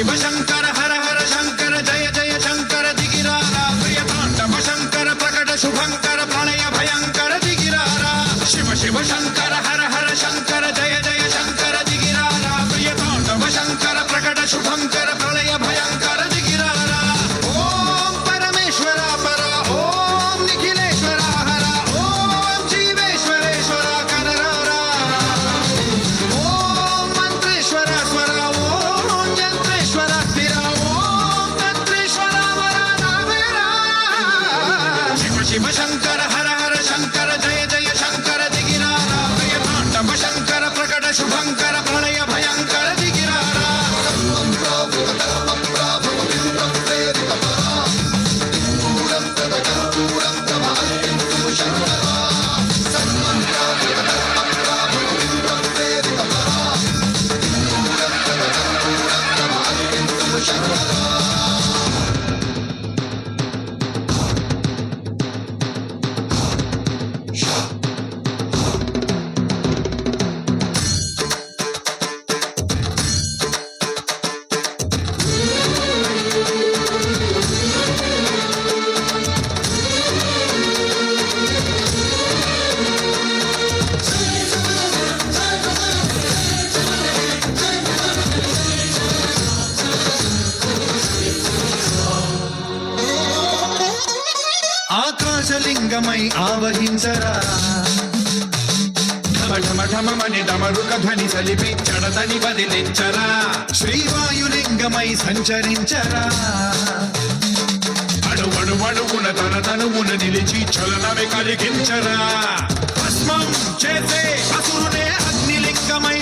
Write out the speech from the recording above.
శివ శంకర హర హర శంకర జయ జయ శంకర దిగిరారా ప్రియ తాండవ శంకర ప్రకట శుభంకర ప్రళయ భయంకర దిగిరారా శివ శివ శంకర హర హర శంకర జయ జయ శంకర దిగిరారా ప్రియ తాండవ శంకర ప్రకట శుభంకర ప్రళయ భయంకర దిగిరారా ఓం పరమేశ్వర పర ఓం నిఖిలేశ్వర హర ఓం జీవేశ్వరేశ్వర కరరారా ఓం మంత్రేశ్వర స్వర ఓం యంత్రేశ్వర స్థిర ఓం తంత్రేశ్వర వర నావేరా శివ శివ శంకర హర హర శంకర జయ జయ శంకర దిగిరారా ప్రియ తాండవ శంకర ప్రకట శుభంకర ప్రళయ భయంకర దిగిరారా ఆకాశలింగమై ఆవహించరా ఢమఢమఢమని డమరుక ధ్వని సలిపి చడదని వదిలించరా శ్రీవాయులింగమై సంచరించరా అణువణువున తన తనువున నిలిచి చలనమే కలిగించరా భస్మం చేసే అసురునే అగ్నిలింగమై